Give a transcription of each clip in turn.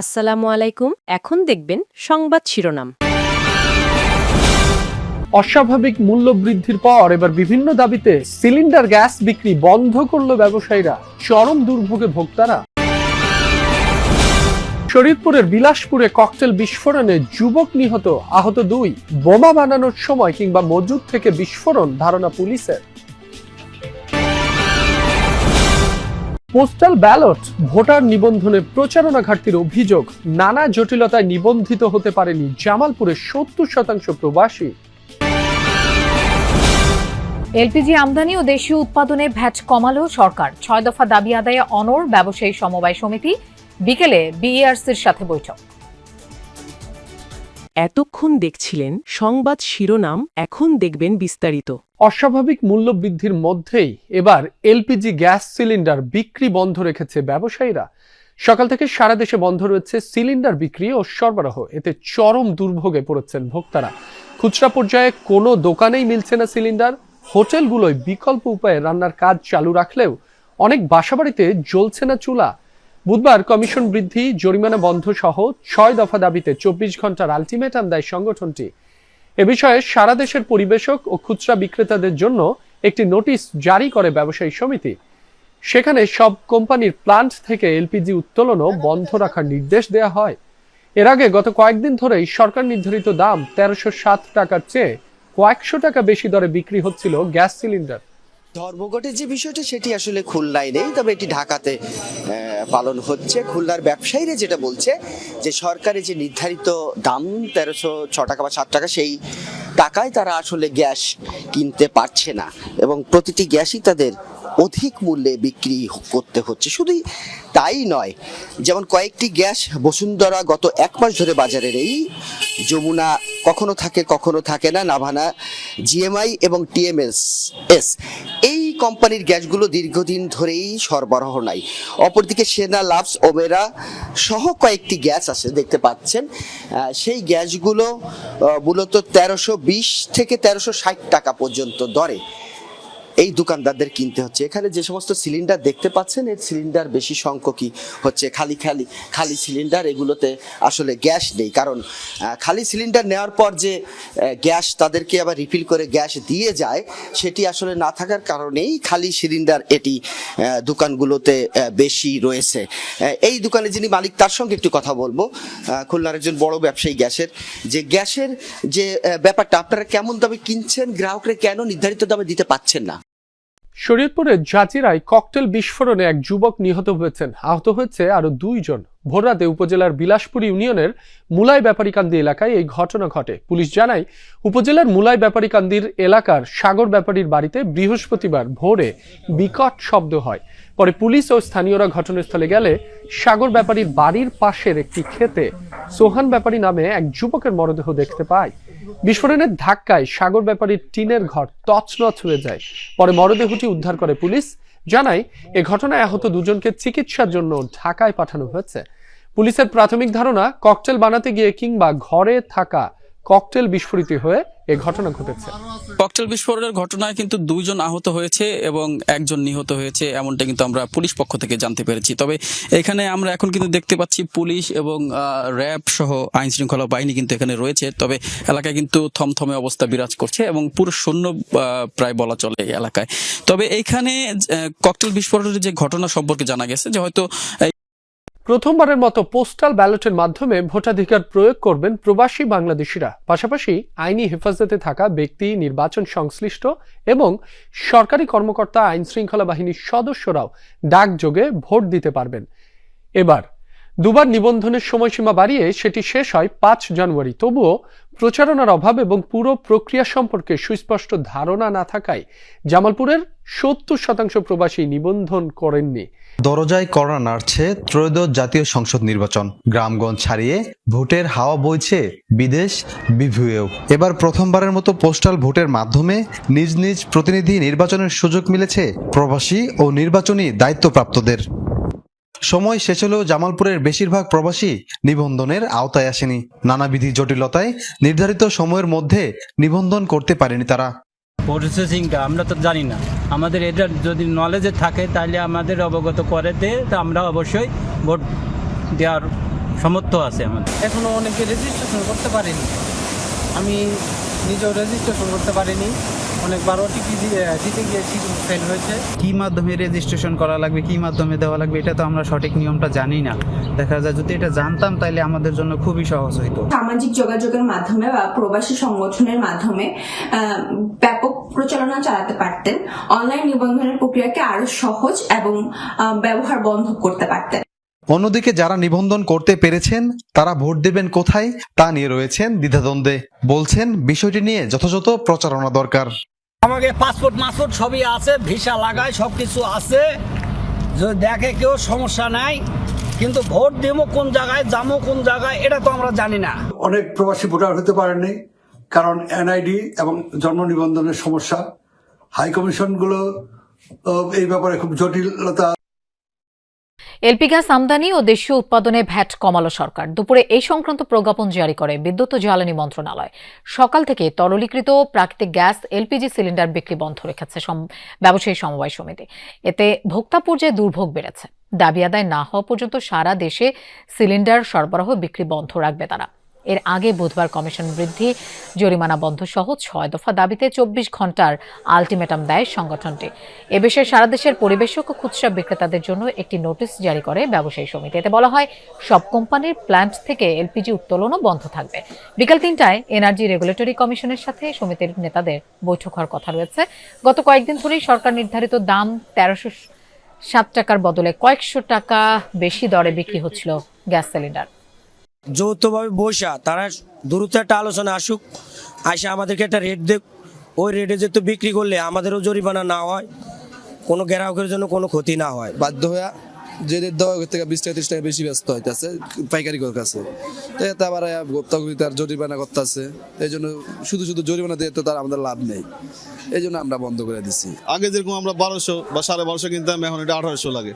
আসসালামু আলাইকুম। এখন দেখবেন সংবাদ শিরোনাম। অস্বাভাবিক মূল্য বৃদ্ধির পর এবার বিভিন্ন দাবিতে সিলিন্ডার গ্যাস বিক্রি বন্ধ করল ব্যবসায়ীরা, চরম দুর্ভোগে ভোক্তারা। শরীয়তপুরের বিলাসপুরে ককটেল বিস্ফোরণে যুবক নিহত, আহত 2। বোমা বানানোর সময় কিংবা মজুদ থেকে বিস্ফোরণ ধারণা পুলিশের। পোস্টাল ব্যালট ভোটার নিবন্ধনে প্রচারণা ঘাটতির অভিযোগ, নানা জটিলতায় নিবন্ধিত হতে পারেনি জামালপুরের 70% প্রবাসী। এলপিজি আমদানি ও দেশীয় উৎপাদনে ভ্যাট কমালো সরকার, 6 দফা দাবি আদায়ে অনড় ব্যবসায়ী সমবায় সমিতি, বিকেলে বিইআরসির সাথে বৈঠক। এতক্ষণ দেখছিলেন সংবাদ শিরোনাম, এখন দেখবেন বিস্তারিত। অস্বাভাবিক মূল্য বৃদ্ধির মধ্যেই এবার এলপিজি গ্যাস সিলিন্ডার বিক্রি বন্ধ রেখেছে ব্যবসায়ীরা। সকাল থেকে সারা দেশে বন্ধ রয়েছে সিলিন্ডার বিক্রি ও সরবরাহ। এতে চরম দুর্ভোগে পড়েছেন ভোক্তারা। খুচরা পর্যায়ে কোনো দোকানেই মিলছে না সিলিন্ডার। হোটেলগুলোয় বিকল্প উপায়ে রান্নার কাজ চালু রাখলেও অনেক বাসাবাড়িতে জ্বলছে না চুলা। বুধবার কমিশন বৃদ্ধি, জরিমানা বন্ধ সহ 6 দফা দাবিতে 24 ঘন্টার আলটিমেটাম দেয় সংগঠনটি। এ বিষয়ে সারা দেশের পরিবেশক ও খুচরা বিক্রেতাদের জন্য একটি নোটিশ জারি করে ব্যবসায়ী সমিতি। সেখানে সব কোম্পানির প্লান্ট থেকে এলপিজি উত্তোলনও বন্ধ রাখার নির্দেশ দেওয়া হয়। এর আগে গত কয়েকদিন ধরেই সরকার নির্ধারিত দাম 1307 টাকার চেয়ে কয়েকশো টাকা বেশি দরে বিক্রি হচ্ছিল গ্যাস সিলিন্ডার। ধর্মঘটের যে বিষয়টা সেটি আসলে খুলনায় নেই, তবে এটি ঢাকাতে পালন হচ্ছে। খুলনার ব্যবসায়ীরা যেটা বলছে যে সরকারের যে নির্ধারিত দাম 1306 টাকা বা 7 টাকা, সেই টাকায় তারা আসলে গ্যাস কিনতে পারছে না এবং প্রতিটি গ্যাসই তাদের অধিক মূল্যে বিক্রি করতে হচ্ছে। শুধুই তাই নয়, যেমন কয়েকটি গ্যাস বসুন্ধরা গত 1 মাস ধরে বাজারের, এই যমুনা কখনো থাকে কখনো থাকে না, নাভানা, জিএমআই এবং টিএমএস এই কোম্পানির গ্যাসগুলো দীর্ঘদিন ধরেই সরবরাহ নাই। অপরদিকে সেনা, লাভস, ওমেরা সহ কয়েকটি গ্যাস আছে দেখতে পাচ্ছেন, সেই গ্যাসগুলো মূলত 1320 থেকে 1360 টাকা পর্যন্ত দরে এই দোকানদারদের কিনতে হচ্ছে। এখানে যে সমস্ত সিলিন্ডার দেখতে পাচ্ছেন, এর সিলিন্ডার বেশি সংখ্যকই হচ্ছে খালি সিলিন্ডার। এগুলোতে আসলে গ্যাস নেই, কারণ খালি সিলিন্ডার নেওয়ার পর যে গ্যাস তাদেরকে আবার রিফিল করে গ্যাস দিয়ে যায়, সেটি আসলে না থাকার কারণেই খালি সিলিন্ডার এটি দোকানগুলোতে বেশি রয়েছে। এই দোকানে যিনি মালিক, তার সঙ্গে একটু কথা বলবো। খুলনার একজন বড় ব্যবসায়ী, গ্যাসের যে ব্যাপারটা, আপনারা কেমন দামে কিনছেন, গ্রাহকরা কেন নির্ধারিত দামে দিতে পাচ্ছেন না? শরীয়তপুরের জাজিরায় ককটেল বিস্ফোরণে এক যুবক নিহত হয়েছেন, আহত হয়েছে আরো 2 জন। ভোররাতে উপজেলার বিলাসপুর ইউনিয়নের মুলাই ব্যাপারীকান্দি এলাকায় এই ঘটনা ঘটে। পুলিশ জানায়, উপজেলার মুলাই ব্যাপারীকান্দির এলাকার সাগর ব্যাপারীর বাড়িতে বৃহস্পতিবার ভোরে বিকট শব্দ হয়। পরে পুলিশ ও স্থানীয়রা ঘটনাস্থলে গেলে সাগর ব্যাপারীর বাড়ির পাশের একটি ক্ষেতে সোহান ব্যাপারী নামে এক যুবকের মরদেহ দেখতে পায়। বিস্ফোরণের ধাক্কায় সাগর ব্যাপারীর টিনের ঘর তছনছ হয়ে যায়। পরে মরদেহটি উদ্ধার করে পুলিশ। জানায়, এ ঘটনায় আহত 2 জনকে চিকিৎসার জন্য ঢাকায় পাঠানো হয়েছে। পুলিশের প্রাথমিক ধারণা, ককটেল বানাতে গিয়ে কিংবা ঘরে থাকা ককটেল বিস্ফোরিত হয়ে এ ঘটনা ঘটেছে। ককটেল বিস্ফোরণের ঘটনায় কিন্তু 2 জন আহত হয়েছে এবং 1 জন নিহত হয়েছে, এমনটা কিন্তু আমরা পুলিশ পক্ষ থেকে জানতে পেরেছি। তবে এখানে আমরা এখন কিন্তু দেখতে পাচ্ছি পুলিশ এবং র্যাব সহ আইন শৃঙ্খলা বাহিনী কিন্তু এখানে রয়েছে। তবে এলাকায় কিন্তু থমথমে অবস্থা বিরাজ করছে এবং পুরো শূন্য প্রায় বলা চলে এই এলাকায়। তবে এইখানে ককটেল বিস্ফোরণের যে ঘটনা সম্পর্কে জানা গেছে যে হয়তো প্রথমবারের মতো পোস্টাল ব্যালটের মাধ্যমে ভোটাধিকার প্রয়োগ করবেন প্রবাসী বাংলাদেশিরা। পাশাপাশি আইনি হেফাজতে থাকা ব্যক্তি, নির্বাচন সংশ্লিষ্ট এবং সরকারি কর্মকর্তা, আইন শৃঙ্খলা বাহিনীর সদস্যরাও ডাকযোগে ভোট দিতে পারবেন। এবার 2বার নিবন্ধনের সময়সীমা বাড়িয়ে সেটি শেষ হয় 5 জানুয়ারি। তবুও প্রচারণার অভাব এবং পুরো প্রক্রিয়া সম্পর্কে সুস্পষ্ট ধারণা না থাকায় জামালপুরের 70% প্রবাসী নিবন্ধন করেননি। দরজায় কড়া নাড়ছে ত্রয়োদশ জাতীয় সংসদ নির্বাচন। গ্রামগঞ্জ ছাড়িয়ে ভোটের হাওয়া বইছে বিদেশ বিভিউয়েও। এবার প্রথমবারের মতো পোস্টাল ভোটের মাধ্যমে নিজ নিজ প্রতিনিধি নির্বাচনের সুযোগ মিলেছে প্রবাসী ও নির্বাচনী দায়িত্বপ্রাপ্তদের। সময় শেষ হলেও জামালপুরের বেশিরভাগ প্রবাসী নিবন্ধনের আওতায় আসেনি। নানাবিধি জটিলতায় নির্ধারিত সময়ের মধ্যে নিবন্ধন করতে পারেনি তারা। প্রসেসিংটা আমরা তো জানি না, আমাদের এটা যদি নলেজে থাকে তাহলে আমাদের অবগত করে দিয়ে আমরা অবশ্যই ভোট দেওয়ার সামর্থ্য আছে আমাদের। এখনো অনেকে রেজিস্ট্রেশন করতে পারেনি, আমি নিজেও রেজিস্ট্রেশন করতে পারিনি, অনেকবার ওটিপি দিতে গিয়েছি, ফেল হয়েছে। কী মাধ্যমে রেজিস্ট্রেশন করা লাগবে, কী মাধ্যমে দেওয়া লাগবে, এটা তো আমরা সঠিক নিয়মটা জানি না। দেখা যায় যদি এটা জানতাম তাহলে আমাদের জন্য খুবই সহজ হইতো। সামাজিক যোগাযোগের মাধ্যমে বা প্রবাসী সংগঠনের মাধ্যমে ব্যাপক প্রচারণা চালাতে পারতেন, অনলাইন নিবন্ধনের প্রক্রিয়াকে আরো সহজ এবং ব্যবহার বন্ধ করতে পারতেন। অন্যদিকে যারা নিবন্ধন করতে পেরেছেন তারা ভোট দেবেন কোথায় তা নিয়ে রয়েছেন দ্বিধাদ্বন্দ্বে। বলছেন বিষয়টি নিয়ে যথাযথ প্রচারণা দরকার। আমাকে পাসপোর্ট সবই আছে, ভিসা লাগায় সবকিছু আছে, যদি দেখে কেউ সমস্যা নাই, কিন্তু ভোট দেবো কোন জায়গায়, যাবো কোন জায়গায়, এটা তো আমরা জানি না। অনেক প্রবাসী ভোটার হতে পারেননি, কারণ এনআইডি এবং জন্ম নিবন্ধনের সমস্যা। হাই কমিশনগুলো এই ব্যাপারে খুব জটিলতা। এলপি গ্যাস আমদানি ও দেশীয় উৎপাদনে ভ্যাট কমালো সরকার। দুপুরে এই সংক্রান্ত প্রজ্ঞাপন জারি করে বিদ্যুৎ ও জ্বালানি মন্ত্রণালয়। সকাল থেকে তরলীকৃত প্রাকৃতিক গ্যাস এলপিজি সিলিন্ডার বিক্রি বন্ধ রেখেছে ব্যবসায়ী সমবায় সমিতি। এতে ভোক্তা পর্যায়ে দুর্ভোগ বেড়েছে। দাবি আদায় না হওয়া পর্যন্ত সারা দেশে সিলিন্ডার সরবরাহ বিক্রি বন্ধ রাখবে তারা। এর আগে বুধবার কমিশন বৃদ্ধি, জরিমানা বন্ধ সহ 6 দফা দাবিতে 24 ঘন্টার আলটিমেটাম দেয় সংগঠনটি। এ বিষয়ে সারা দেশের পরিবেশক ও খুচরা বিক্রেতাদের জন্য একটি নোটিশ জারি করে ব্যবসায়ী সমিতি। এতে বলা হয় সব কোম্পানির প্ল্যান্ট থেকে এলপিজি উত্তোলনও বন্ধ থাকবে। বিকাল 3টায় এনার্জি রেগুলেটরি কমিশনের সাথে সমিতির নেতাদের বৈঠক হওয়ার কথা রয়েছে। গত কয়েকদিন ধরেই সরকার নির্ধারিত দাম 1307 টাকার বদলে কয়েকশো টাকা বেশি দরে বিক্রি হচ্ছিল গ্যাস সিলিন্ডার। যৌথভাবে বসা তারা দ্রুত একটা আলোচনা আসুক, আসে আমাদেরকে একটা রেট দেখ, ওই রেটে যেহেতু বিক্রি করলে আমাদেরও জরিমানা না হয়, কোনো গ্রাহকের জন্য কোনো ক্ষতি না হয়। বাধ্য হয়ে যে রেট দেওয়া থেকে 20 টাকা 30 টাকা বেশি ব্যস্ত হইতেছে পাইকারি কাছে, তো এতে আবার তার জরিমানা করতেছে। এই জন্য শুধু জরিমানা দিয়ে তো তার আমাদের লাভ নেই, এই জন্য আমরা বন্ধ করে দিচ্ছি। আগে যেরকম আমরা 1200 বা 1250 কিনতাম, এখন এটা 1800 লাগে।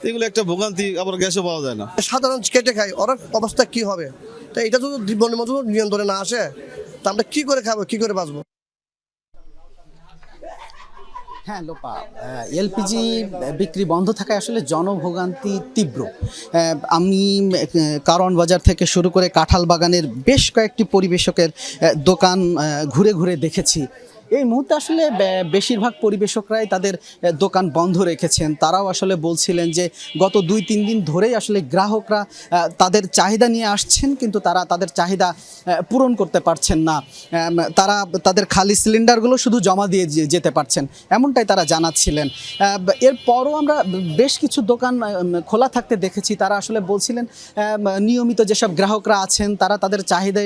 এগুলো একটা ভোগান্তি, আবার গ্যাসও পাওয়া যায় না। সাধারণ কেটে খাই, ওর অবস্থা কি হবে? তো এটা যদি নিয়ন্ত্রণে না আসে তা আমরা কি করে খাবো, কি করে বাঁচবো? হ্যাঁ লোপা, এলপিজি বিক্রি বন্ধ থাকায় আসলে জনভোগান্তি তীব্র। আমি কারওয়ান বাজার থেকে শুরু করে কাঁঠাল বাগানের বেশ কয়েকটি পরিবেশকের দোকান ঘুরে ঘুরে দেখেছি। এই মুহূর্তে আসলে বেশিরভাগ পরিবেশকরাই তাদের দোকান বন্ধ রেখেছেন। তারাও আসলে বলছিলেন যে গত 2-3 দিন ধরেই আসলে গ্রাহকরা তাদের চাহিদা নিয়ে আসছেন, কিন্তু তারা তাদের চাহিদা পূরণ করতে পারছেন না। তারা তাদের খালি সিলিন্ডারগুলো শুধু জমা দিয়ে যেতে পারছেন, এমনটাই তারা জানাচ্ছিলেন। এরপরও আমরা বেশ কিছু দোকান খোলা থাকতে দেখেছি। তারা আসলে বলছিলেন নিয়মিত যেসব গ্রাহকরা আছেন তারা তাদের চাহিদা